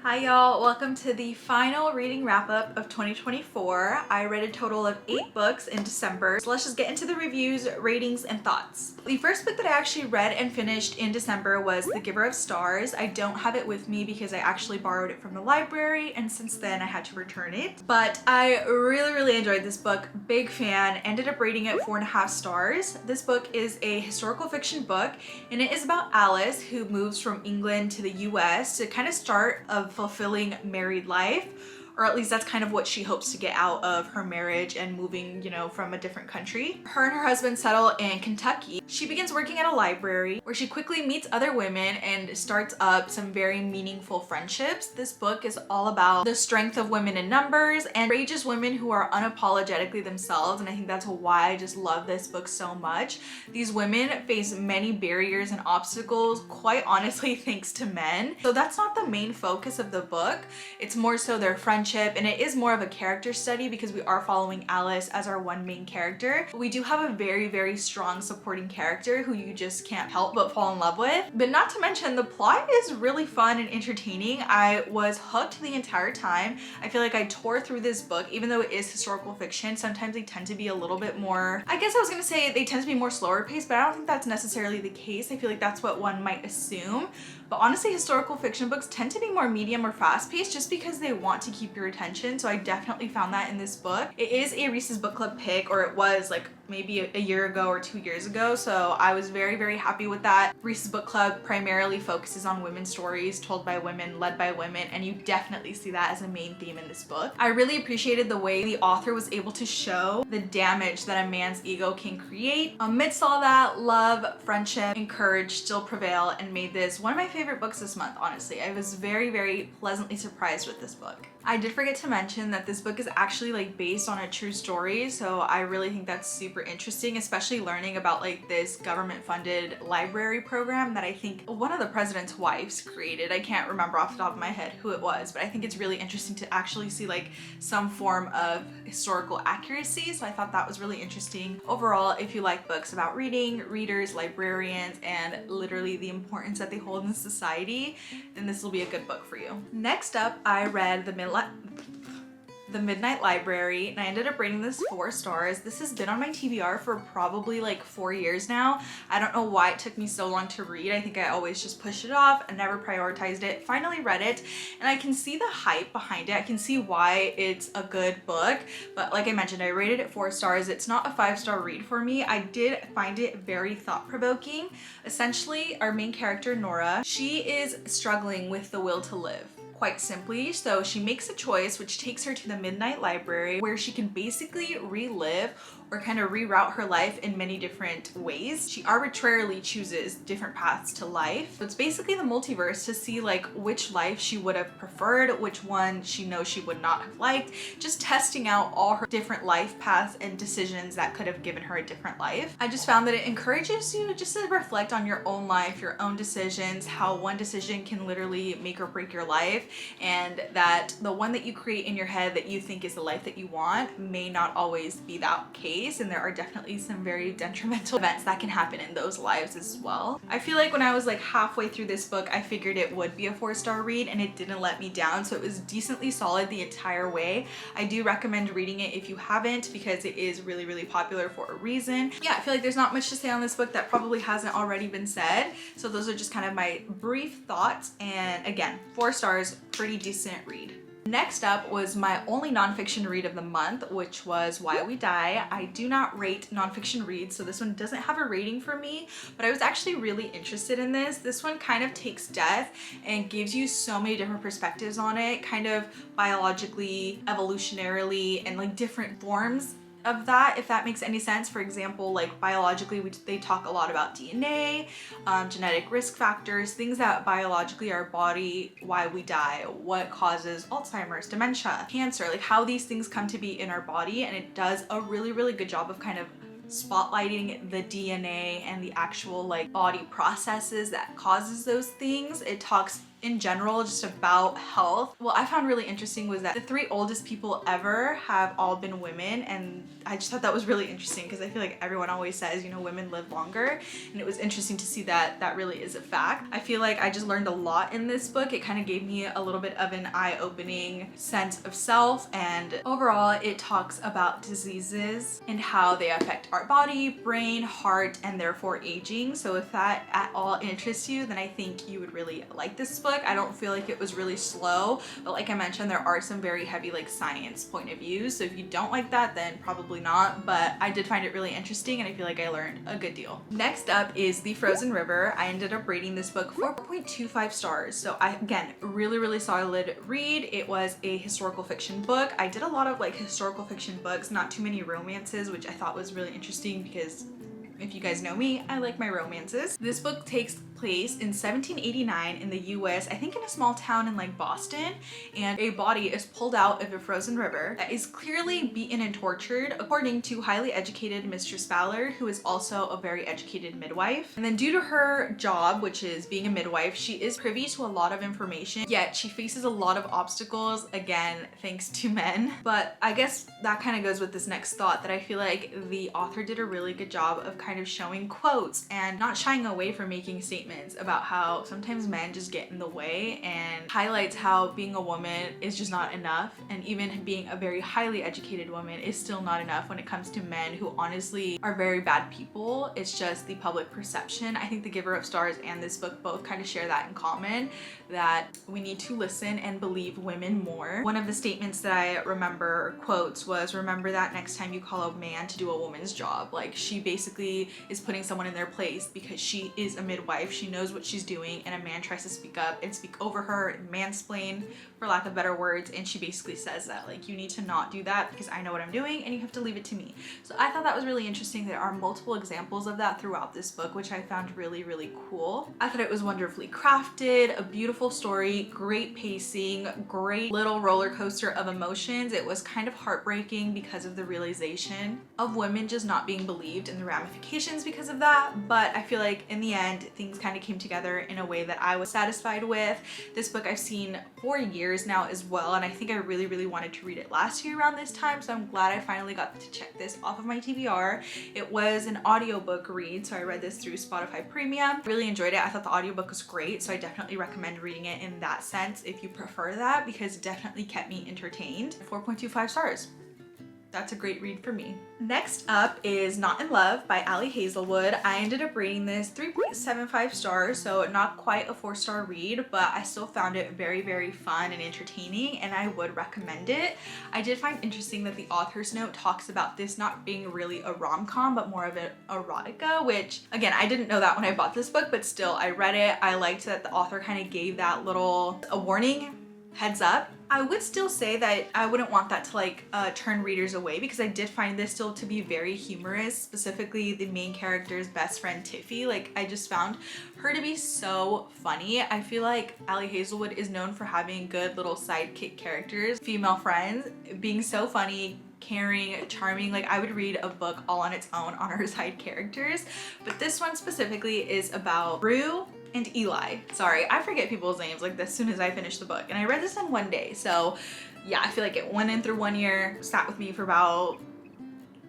Hi y'all, welcome to the final reading wrap-up of 2024. I read a total of 8 books in December, so let's just get into the reviews, ratings, and thoughts. The first book that I actually read and finished in December was The Giver of Stars. I don't have it with me because I actually borrowed it from the library, and since then I had to return it. But I really enjoyed this book. Big fan. Ended up rating it 4.5 stars. This book is a historical fiction book, and it is about Alice, who moves from England to the US to kind of start a fulfilling married life, or at least that's kind of what she hopes to get out of her marriage and moving, from a different country. Her and her husband settle in Kentucky. She begins working at a library where she quickly meets other women and starts up some very meaningful friendships. This book is all about the strength of women in numbers and courageous women who are unapologetically themselves, and I think that's why I just love this book so much. These women face many barriers and obstacles, quite honestly, thanks to men. So that's not the main focus of the book. It's more so their friendship, and it is more of a character study because we are following Alice as our one main character. We do have a very strong supporting character who you just can't help but fall in love with. But not to mention, the plot is really fun and entertaining. I was hooked the entire time. I feel like I tore through this book, even though it is historical fiction. Sometimes they tend to be a little bit more, I guess I was gonna say they tend to be more slower paced, but I don't think that's necessarily the case. I feel like that's what one might assume. But honestly, historical fiction books tend to be more medium or fast paced just because they want to keep your attention. So I definitely found that in this book. It is a Reese's Book Club pick, or it was like maybe a year ago or 2 years ago. So I was very happy with that. Reese's Book Club primarily focuses on women's stories told by women, led by women, and you definitely see that as a main theme in this book. I really appreciated the way the author was able to show the damage that a man's ego can create. Amidst all that, love, friendship, and courage still prevail and made this one of my favorite books this month, honestly. I was very pleasantly surprised with this book. I did forget to mention that this book is actually like based on a true story, so I really think that's super interesting, especially learning about like this government funded library program that I think one of the president's wives created. I can't remember off the top of my head who it was, but I think it's really interesting to actually see like some form of historical accuracy, so I thought that was really interesting. Overall, if you like books about reading, readers, librarians, and literally the importance that they hold in society, then this will be a good book for you. Next up, I read The Midnight Library, and I ended up rating this 4 stars. This has been on my TBR for probably like 4 years now. I don't know why it took me so long to read. I think I always just pushed it off and never prioritized it. Finally read it, and I can see the hype behind it. I can see why it's a good book, but like I mentioned, I rated it 4 stars. It's not a 5-star read for me. I did find it very thought-provoking. Essentially, our main character, Nora, she is struggling with the will to live. Quite simply. So she makes a choice which takes her to the Midnight Library, where she can basically relive or kind of reroute her life in many different ways. She arbitrarily chooses different paths to life. So it's basically the multiverse to see like which life she would have preferred, which one she knows she would not have liked, just testing out all her different life paths and decisions that could have given her a different life. I just found that it encourages you just to reflect on your own life, your own decisions, how one decision can literally make or break your life, and that the one that you create in your head that you think is the life that you want may not always be that case, and there are definitely some very detrimental events that can happen in those lives as well. I feel like when I was like halfway through this book, I figured it would be a 4-star read, and it didn't let me down, so it was decently solid the entire way. I do recommend reading it if you haven't, because it is really popular for a reason. Yeah, I feel like there's not much to say on this book that probably hasn't already been said, so those are just kind of my brief thoughts, and again, 4 stars, pretty decent read. Next up was my only nonfiction read of the month, which was Why We Die. I do not rate nonfiction reads, so this one doesn't have a rating for me, but I was actually really interested in this. This one kind of takes death and gives you so many different perspectives on it, kind of biologically, evolutionarily, and like different forms of that, if that makes any sense. For example, like biologically, they talk a lot about DNA, genetic risk factors, things that biologically our body, why we die, what causes Alzheimer's, dementia, cancer, like how these things come to be in our body. And it does a really good job of kind of spotlighting the DNA and the actual like body processes that causes those things. It talks in general, just about health. What I found really interesting was that the 3 oldest people ever have all been women, and I just thought that was really interesting because I feel like everyone always says, you know, women live longer, and it was interesting to see that that really is a fact. I feel like I just learned a lot in this book. It kind of gave me a little bit of an eye-opening sense of self, and overall it talks about diseases and how they affect our body, brain, heart, and therefore aging. So if that at all interests you, then I think you would really like this book. I don't feel like it was really slow, but like I mentioned, there are some very heavy like science point of views. So if you don't like that, then probably not, but I did find it really interesting and I feel like I learned a good deal. Next up is The Frozen River. I ended up rating this book 4.25 stars. So again, really solid read. It was a historical fiction book. I did a lot of like historical fiction books, not too many romances, which I thought was really interesting because if you guys know me, I like my romances. This book takes place in 1789 in the US, I think in a small town in like Boston, and a body is pulled out of a frozen river that is clearly beaten and tortured, according to highly educated Mistress Ballard, who is also a very educated midwife. And then due to her job, which is being a midwife, she is privy to a lot of information, yet she faces a lot of obstacles, again, thanks to men. But I guess that kind of goes with this next thought, that I feel like the author did a really good job of kind of showing quotes and not shying away from making statements about how sometimes men just get in the way, and highlights how being a woman is just not enough, and even being a very highly educated woman is still not enough when it comes to men who honestly are very bad people. It's just the public perception. I think The Giver of Stars and this book both kind of share that in common, that we need to listen and believe women more. One of the statements that I remember, quotes, was, remember that next time you call a man to do a woman's job. Like, she basically is putting someone in their place because she is a midwife. She knows what she's doing, and a man tries to speak up and speak over her and mansplain, for lack of better words, and she basically says that, like, you need to not do that because I know what I'm doing and you have to leave it to me. So I thought that was really interesting. There are multiple examples of that throughout this book, which I found really cool. I thought it was wonderfully crafted, a beautiful story, great pacing, great little roller coaster of emotions. It was kind of heartbreaking because of the realization of women just not being believed and the ramifications because of that, but I feel like in the end things kind of came together in a way that I was satisfied with. This book I've seen for years now as well, and I think I really wanted to read it last year around this time, so I'm glad I finally got to check this off of my TBR. It was an audiobook read, so I read this through Spotify Premium. Really enjoyed it. I thought the audiobook was great, so I definitely recommend reading it in that sense if you prefer that, because it definitely kept me entertained. 4.25 stars. That's a great read for me. Next up is Not in Love by Ali Hazelwood. I ended up rating this 3.75 stars, so not quite a 4-star read, but I still found it very fun and entertaining, and I would recommend it. I did find interesting that the author's note talks about this not being really a rom-com, but more of an erotica, which, again, I didn't know that when I bought this book, but still, I read it. I liked that the author kind of gave that little, a warning, heads up. I would still say that I wouldn't want that to like turn readers away, because I did find this still to be very humorous, specifically the main character's best friend Tiffy. Like, I just found her to be so funny. I feel like Ali Hazelwood is known for having good little sidekick characters, female friends, being so funny, caring, charming. Like, I would read a book all on its own on her side characters, but this one specifically is about Rue and Eli. Sorry, I forget people's names like as soon as I finish the book, and I read this in one day, so yeah, I feel like it went in through 1 year, sat with me for about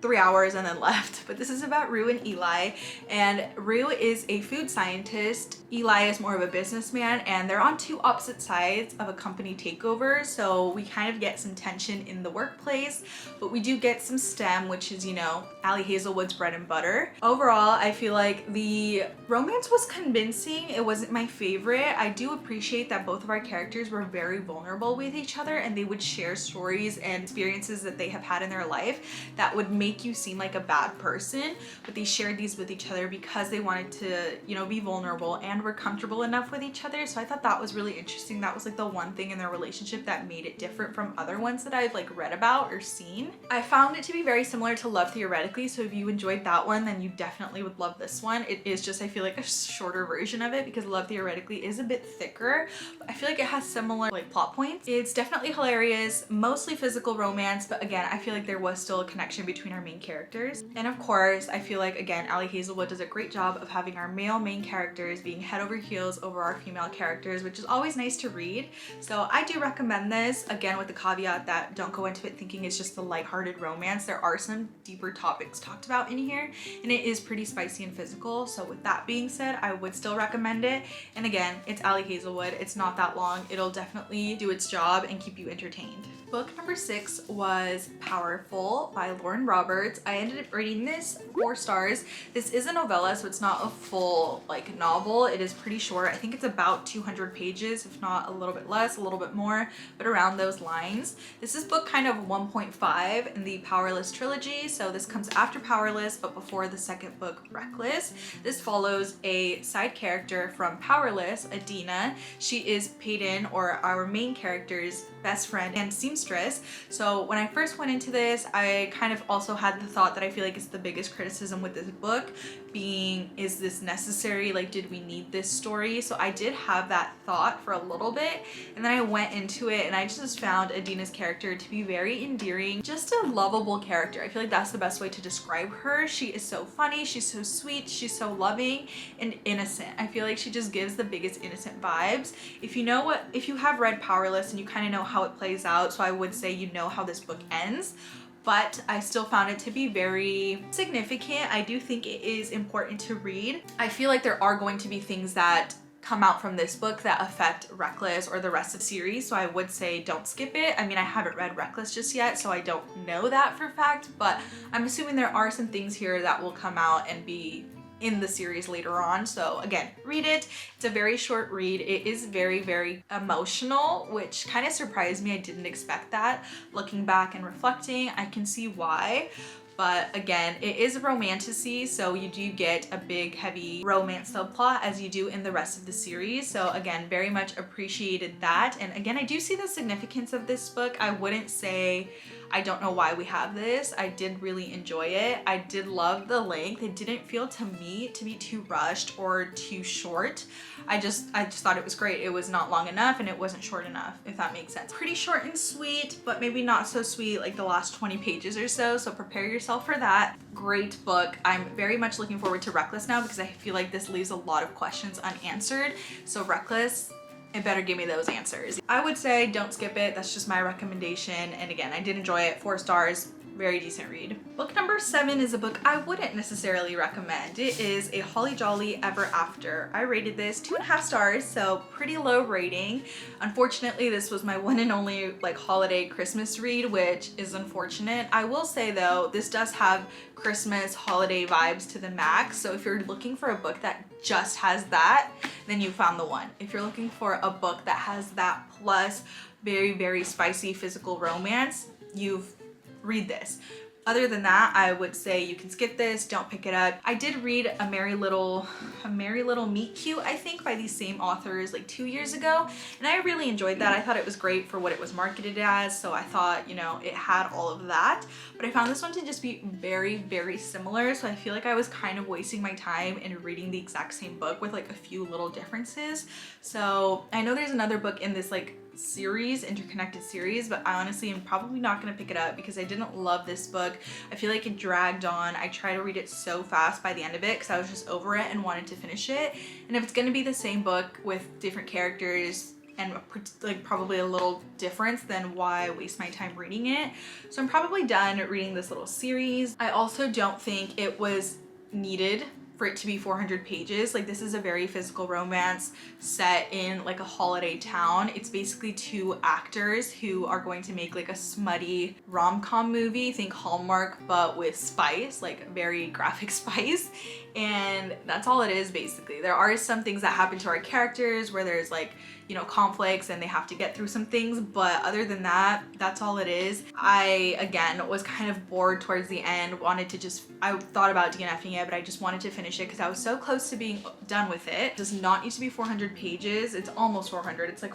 3 hours and then left. But this is about Rue and Eli, and Rue is a food scientist. Eli is more of a businessman, and they're on two opposite sides of a company takeover, so we kind of get some tension in the workplace, but we do get some STEM, which is, you know, Ali Hazelwood's bread and butter. Overall, I feel like the romance was convincing. It wasn't my favorite. I do appreciate that both of our characters were very vulnerable with each other, and they would share stories and experiences that they have had in their life that would make you seem like a bad person, but they shared these with each other because they wanted to, you know, be vulnerable and were comfortable enough with each other. So I thought that was really interesting. That was like the one thing in their relationship that made it different from other ones that I've like read about or seen. I found it to be very similar to Love Theoretically, so if you enjoyed that one, then you definitely would love this one. It is just, I feel like, a shorter version of it, because Love Theoretically is a bit thicker, but I feel like it has similar like plot points. It's definitely hilarious, mostly physical romance, but again, I feel like there was still a connection between our main characters. And of course, I feel like, again, Ali Hazelwood does a great job of having our male main characters being head over heels over our female characters, which is always nice to read. So I do recommend this, again with the caveat that don't go into it thinking it's just a lighthearted romance. There are some deeper topics talked about in here, and it is pretty spicy and physical. So with that being said, I would still recommend it. And again, it's Ali Hazelwood. It's not that long. It'll definitely do its job and keep you entertained. Book number 6 was Powerful by Lauren Roberts. I ended up reading this 4 stars. This is a novella, so it's not a full like novel. It is pretty short. I think it's about 200 pages, if not a little bit less, a little bit more, but around those lines. This is book kind of 1.5 in the Powerless trilogy. So this comes after Powerless, but before the second book, Reckless. This follows a side character from Powerless, Adina. She is Peyton, or our main character's best friend and seamstress. So when I first went into this, I kind of also had the thought that I feel like it's the biggest criticism with this book being, is this necessary? Like, did we need this story? So I did have that thought for a little bit, and then I went into it and I just found Adina's character to be very endearing, just a lovable character. I feel like that's the best way to describe her. She is so funny, she's so sweet, she's so loving and innocent. I feel like she just gives the biggest innocent vibes. If you have read Powerless and you kind of know how it plays out, so I would say you know how this book ends, but I still found it to be very significant. I do think it is important to read. I feel like there are going to be things that come out from this book that affect Reckless or the rest of the series, so I would say don't skip it. I mean, I haven't read Reckless just yet, so I don't know that for a fact, but I'm assuming there are some things here that will come out and be in the series later on. So again, read it. It's a very short read. It is very, very emotional, which kind of surprised me. I didn't expect that. Looking back and reflecting, I can see why. But again, it is a romantasy, so you do get a big, heavy romance subplot as you do in the rest of the series. So again, very much appreciated that. And again, I do see the significance of this book. I wouldn't say I don't know why we have this. I did really enjoy it. I did love the length. It didn't feel to me to be too rushed or too short. I just thought it was great. It was not long enough and it wasn't short enough, if that makes sense. Pretty short and sweet, but maybe not so sweet like the last 20 pages or so. So prepare yourself for that. Great book. I'm very much looking forward to Reckless now because I feel like this leaves a lot of questions unanswered. So Reckless, it better give me those answers. I would say don't skip it. That's just my recommendation. And again, I did enjoy it. 4 stars. Very decent read. Book number 7 is a book I wouldn't necessarily recommend. It is A Holly Jolly Ever After. I rated this 2.5 stars, so pretty low rating. Unfortunately, this was my one and only like holiday Christmas read, which is unfortunate. I will say though, this does have Christmas holiday vibes to the max. So if you're looking for a book that just has that, then you found the one. If you're looking for a book that has that plus very, very spicy physical romance, read this. Other than that, I would say you can skip this, don't pick it up. I did read A Merry Little Meet Cute, I think, by these same authors like 2 years ago, and I really enjoyed that. I thought it was great for what it was marketed as, so I thought, you know, it had all of that, but I found this one to just be very, very similar, so I feel like I was kind of wasting my time in reading the exact same book with like a few little differences. So I know there's another book in this like series, interconnected series, but I honestly am probably not going to pick it up because I didn't love this book. I feel like it dragged on. I tried to read it so fast by the end of it because I was just over it and wanted to finish it. And if it's going to be the same book with different characters and like probably a little difference, then why waste my time reading it? So I'm probably done reading this little series. I also don't think it was needed for it to be 400 pages. Like, this is a very physical romance set in like a holiday town. It's basically 2 actors who are going to make like a smutty rom-com movie, think Hallmark, but with spice, like very graphic spice. And that's all it is basically. There are some things that happen to our characters where there's like, you know, conflicts and they have to get through some things, but other than that, that's all it is. I, again, was kind of bored towards the end, I thought about DNFing it, but I just wanted to finish it because I was so close to being done with it. It does not need to be 400 pages. It's almost 400. It's like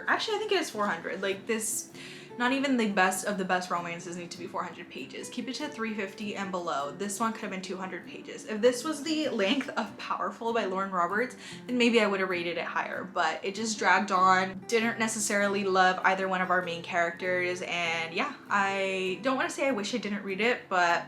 actually I think it is 400. Like this, not even the best of the best romances need to be 400 pages. Keep it to 350 and below. This one could have been 200 pages. If this was the length of Powerful by Lauren Roberts, then maybe I would have rated it higher, but it just dragged on. Didn't necessarily love either one of our main characters, and yeah, I don't want to say I wish I didn't read it, but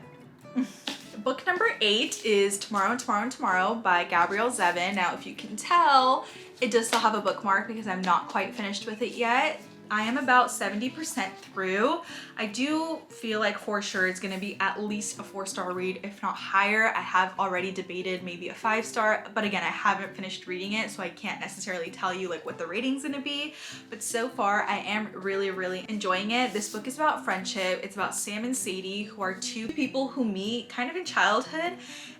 Book number 8 is Tomorrow and Tomorrow and Tomorrow by Gabrielle Zevin. Now, if you can tell, it does still have a bookmark because I'm not quite finished with it yet. I am about 70% through. I do feel like for sure it's gonna be at least a 4-star read, if not higher. I have already debated maybe a 5-star, but again, I haven't finished reading it, so I can't necessarily tell you like what the rating's gonna be. But so far, I am really enjoying it. This book is about friendship. It's about Sam and Sadie, who are two people who meet kind of in childhood,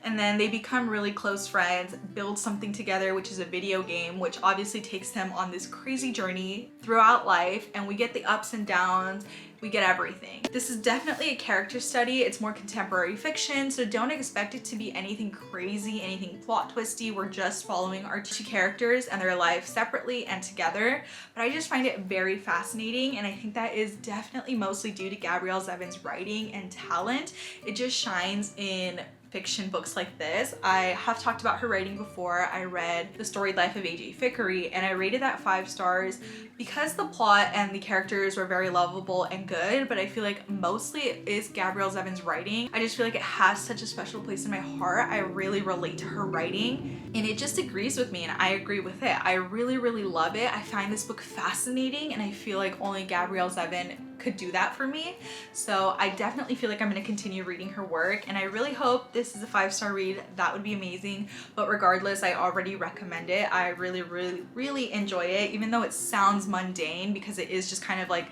and then they become really close friends, build something together, which is a video game, which obviously takes them on this crazy journey throughout life, and we get the ups and downs, we get everything. This is definitely a character study. It's more contemporary fiction, so don't expect it to be anything crazy, anything plot twisty. We're just following our two characters and their lives separately and together, but I just find it very fascinating, and I think that is definitely mostly due to Gabrielle Zevin's writing and talent. It just shines in fiction books like this. I have talked about her writing before. I read The Storied Life of A.J. Fickery and I rated that 5 stars because the plot and the characters were very lovable and good, but I feel like mostly it is Gabrielle Zevin's writing. I just feel like it has such a special place in my heart. I really relate to her writing and it just agrees with me, and I agree with it. I really love it. I find this book fascinating, and I feel like only Gabrielle Zevin could do that for me. So I definitely feel like I'm going to continue reading her work, and I really hope this is a 5-star read. That would be amazing. But regardless, I already recommend it. I really enjoy it, even though it sounds mundane because it is just kind of like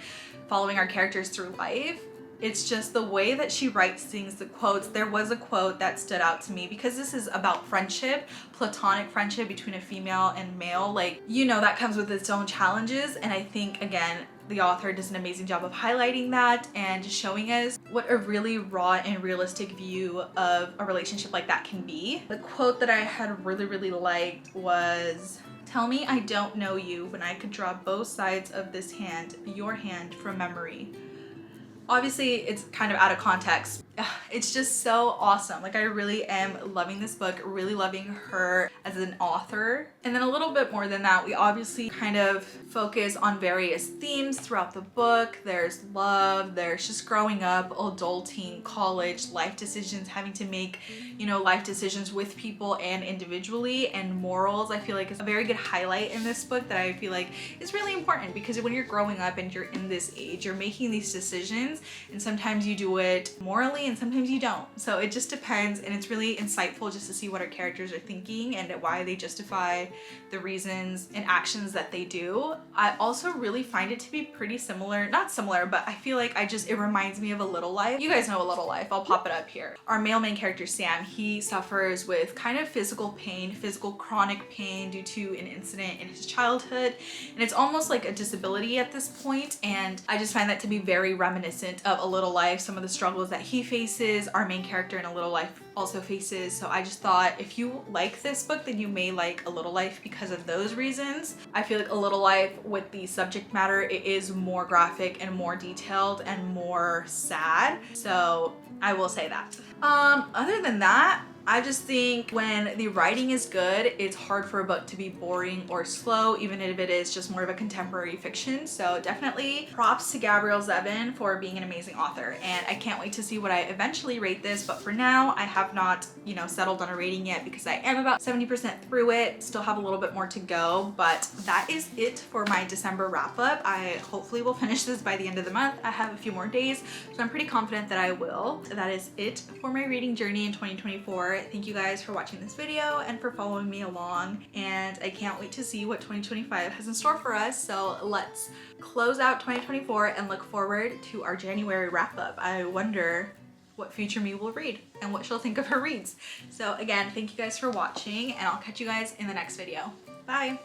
following our characters through life. It's just the way that she writes things, the quotes. There was a quote that stood out to me because this is about friendship, platonic friendship between a female and male. Like, you know, that comes with its own challenges, and I think, again, the author does an amazing job of highlighting that and just showing us what a really raw and realistic view of a relationship like that can be. The quote that I had really liked was, "Tell me I don't know you when I could draw both sides of this hand, your hand, from memory." Obviously, it's kind of out of context. It's just so awesome. Like, I really am loving this book, really loving her as an author. And then a little bit more than that, we obviously kind of focus on various themes throughout the book. There's love, there's just growing up, adulting, college, life decisions, having to make, you know, life decisions with people and individually, and morals. I feel like it's a very good highlight in this book that I feel like is really important, because when you're growing up and you're in this age, you're making these decisions, and sometimes you do it morally and sometimes you don't. So it just depends, and it's really insightful just to see what our characters are thinking and why they justify the reasons and actions that they do. I also really find it to be pretty similar, not similar, but I feel like it reminds me of A Little Life. You guys know A Little Life, I'll pop it up here. Our male main character, Sam, he suffers with kind of physical pain, physical chronic pain due to an incident in his childhood, and it's almost like a disability at this point, and I just find that to be very reminiscent of A Little Life. Some of the struggles that he faces, our main character in A Little Life also faces. So I just thought, if you like this book, then you may like A Little Life because of those reasons. I feel like A Little Life, with the subject matter, it is more graphic and more detailed and more sad. So I will say that. Other than that, I just think when the writing is good, it's hard for a book to be boring or slow, even if it is just more of a contemporary fiction. So definitely props to Gabrielle Zevin for being an amazing author, and I can't wait to see what I eventually rate this. But for now, I have not, you know, settled on a rating yet because I am about 70% through it. Still have a little bit more to go, but that is it for my December wrap up. I hopefully will finish this by the end of the month. I have a few more days, so I'm pretty confident that I will. That is it for my reading journey in 2024. Thank you guys for watching this video and for following me along, and I can't wait to see what 2025 has in store for us. So let's close out 2024 and look forward to our January wrap up. I wonder what future me will read and what she'll think of her reads. So again, thank you guys for watching, and I'll catch you guys in the next video. Bye!